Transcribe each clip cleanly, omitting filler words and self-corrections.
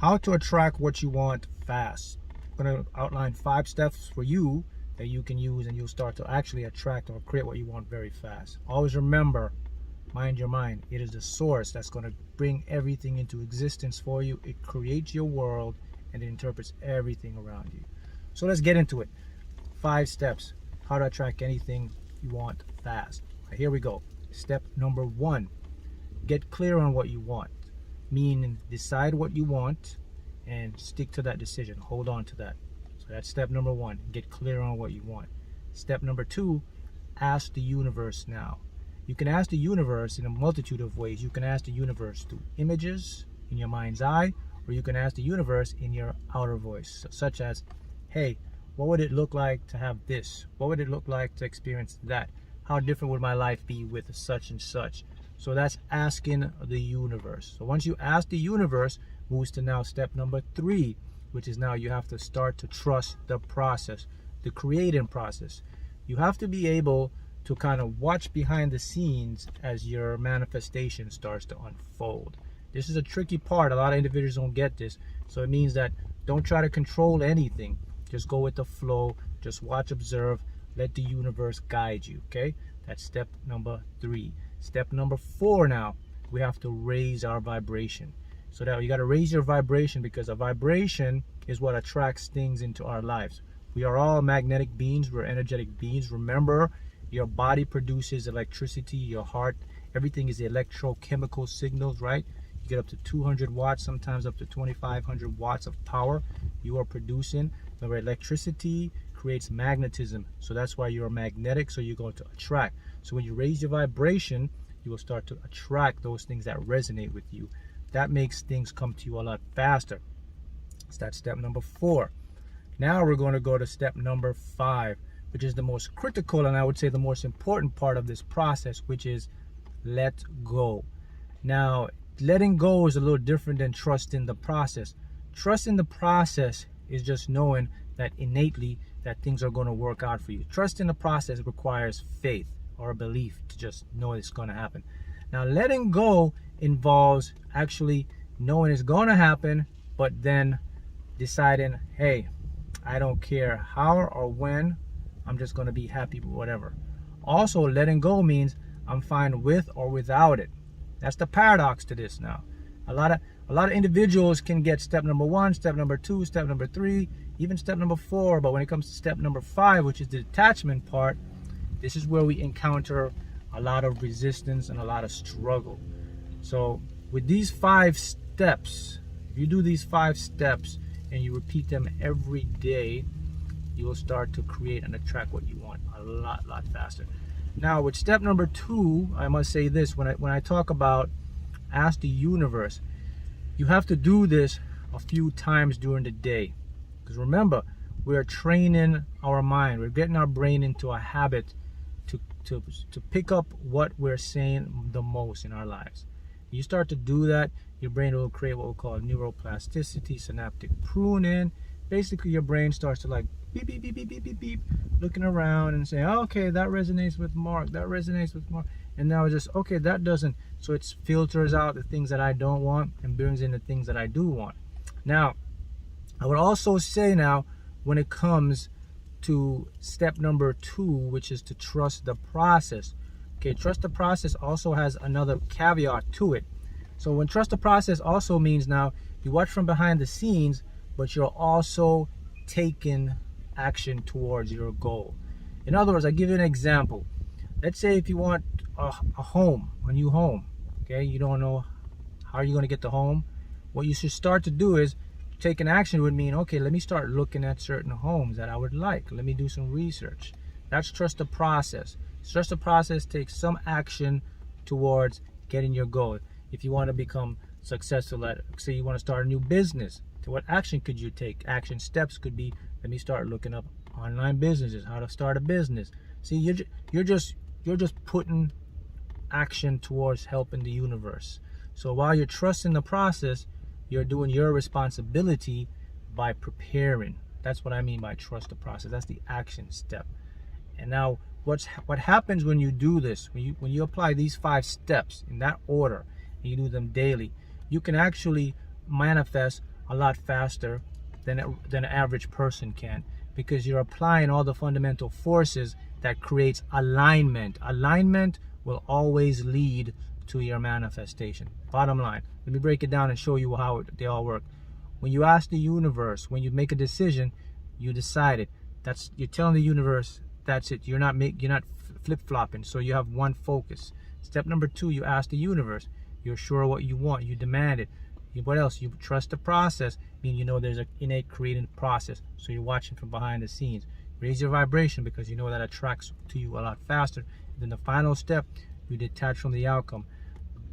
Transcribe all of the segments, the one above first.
How to attract what you want fast. I'm going to outline 5 steps for you that you can use, and you'll start to actually attract or create what you want very fast. Always remember, mind your mind. It is the source that's going to bring everything into existence for you. It creates your world and it interprets everything around you. So let's get into it. 5 steps, how to attract anything you want fast. Right, here we go. Step number 1, get clear on what you want. Meaning, decide what you want and stick to that decision. Hold on to that. So that's step number 1, get clear on what you want. Step number 2, ask the universe now. You can ask the universe in a multitude of ways. You can ask the universe through images in your mind's eye, or you can ask the universe in your outer voice, such as, hey, what would it look like to have this? What would it look like to experience that? How different would my life be with such and such? So that's asking the universe. So once you ask the universe, moves to now step number 3, which is now you have to start to trust the process, the creating process. You have to be able to kind of watch behind the scenes as your manifestation starts to unfold. This is a tricky part. A lot of individuals don't get this. So it means that don't try to control anything. Just go with the flow. Just watch, observe. Let the universe guide you, okay? That's step number 3. Step number 4 now, we have to raise our vibration. So that you got to raise your vibration, because a vibration is what attracts things into our lives. We are all magnetic beings. We're energetic beings. Remember, your body produces electricity, your heart, everything is electrochemical signals, right? You get up to 200 watts, sometimes up to 2,500 watts of power you are producing. Remember, electricity creates magnetism. So that's why you're magnetic, so you're going to attract. So when you raise your vibration, you will start to attract those things that resonate with you. That makes things come to you a lot faster. So that's step number 4. Now we're going to go to step number 5, which is the most critical and I would say the most important part of this process, which is let go. Now, letting go is a little different than trusting the process. Trusting the process is just knowing that innately that things are going to work out for you. Trusting the process requires faith or a belief to just know it's going to happen. Now, letting go involves actually knowing it's going to happen, but then deciding, hey, I don't care how or when, I'm just going to be happy with whatever. Also, letting go means I'm fine with or without it. That's the paradox to this now. A lot of individuals can get step number 1, step number 2, step number 3, even step number 4. But when it comes to step number 5, which is the detachment part, this is where we encounter a lot of resistance and a lot of struggle. So with these 5 steps, if you do these 5 steps and you repeat them every day, you will start to create and attract what you want a lot faster. Now with step number 2, I must say this, when I talk about ask the universe, you have to do this a few times during the day. Because remember, we're training our mind. We're getting our brain into a habit to pick up what we're saying the most in our lives. You start to do that, your brain will create what we call neuroplasticity, synaptic pruning. Basically, your brain starts to like beep, beep, beep, beep, beep, beep, beep, looking around and saying, oh, okay, that resonates with Mark, that resonates with Mark. And now it's just, okay, that doesn't. So it filters out the things that I don't want and brings in the things that I do want. Now, I would also say now, when it comes to step number 2, which is to trust the process. Okay, trust the process also has another caveat to it. So when trust the process also means now you watch from behind the scenes, but you're also taking action towards your goal. In other words, I give you an example. Let's say if you want a home, a new home, okay, you don't know how you're going to get the home. What you should start to do is taking action would mean, okay, let me start looking at certain homes that I would like. Let me do some research. That's trust the process. Trust the process takes some action towards getting your goal. If you want to become successful at, say you want to start a new business, so what action could you take? Action steps could be, let me start looking up online businesses, how to start a business. See, you're just putting action towards helping the universe. So while you're trusting the process, you're doing your responsibility by preparing. That's what I mean by trust the process. That's the action step. And now what happens when you do this, when you apply these 5 steps in that order and you do them daily, you can actually manifest a lot faster than an average person can, because you're applying all the fundamental forces that creates alignment. Alignment will always lead to your manifestation. Bottom line. Let me break it down and show you how they all work. When you ask the universe, when you make a decision, you decided. You're telling the universe that's it. You're not flip-flopping. So you have one focus. Step number 2, you ask the universe. You're sure what you want. You demand it. What else? You trust the process, meaning you know there's an innate creating process. So you're watching from behind the scenes. Raise your vibration, because you know that attracts to you a lot faster. And then the final step, you detach from the outcome.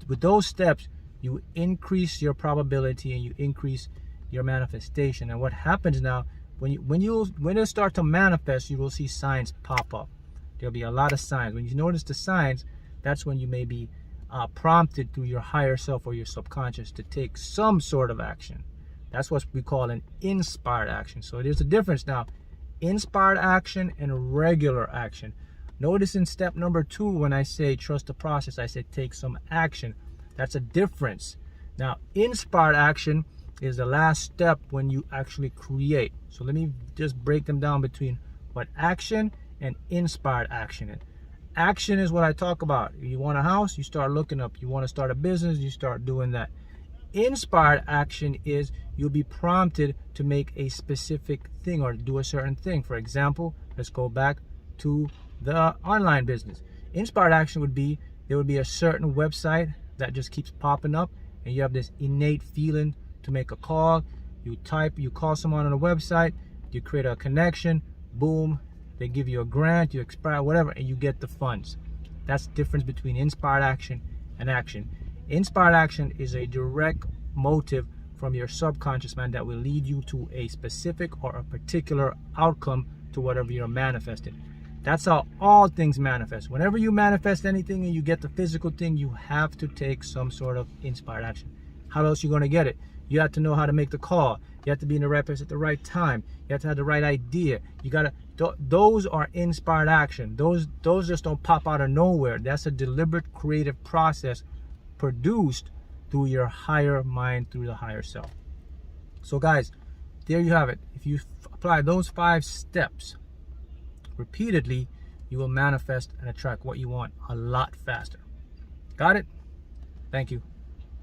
With those steps, you increase your probability and you increase your manifestation. And what happens now, when it starts to manifest, you will see signs pop up. There'll be a lot of signs. When you notice the signs, that's when you may be prompted through your higher self or your subconscious to take some sort of action. That's what we call an inspired action. So there's a difference now. Inspired action and regular action. Notice in step number 2, when I say trust the process, I said take some action. That's a difference. Now, inspired action is the last step when you actually create. So let me just break them down between what action and inspired action is. Action is what I talk about. You want a house, you start looking up. You want to start a business, you start doing that. Inspired action is you'll be prompted to make a specific thing or do a certain thing. For example, let's go back to the online business. Inspired action would be, there would be a certain website that just keeps popping up, and you have this innate feeling to make a call. You call someone on a website, you create a connection, boom, they give you a grant, you expire, whatever, and you get the funds. That's the difference between inspired action and action. Inspired action is a direct motive from your subconscious mind that will lead you to a specific or a particular outcome to whatever you're manifesting. That's how all things manifest. Whenever you manifest anything and you get the physical thing, you have to take some sort of inspired action. How else are you going to get it? You have to know how to make the call. You have to be in the right place at the right time. You have to have the right idea. You gotta. Those are inspired action. Those just don't pop out of nowhere. That's a deliberate, creative process produced through your higher mind, through the higher self. So guys, there you have it. If you apply those 5 steps repeatedly, you will manifest and attract what you want a lot faster. Got it? Thank you.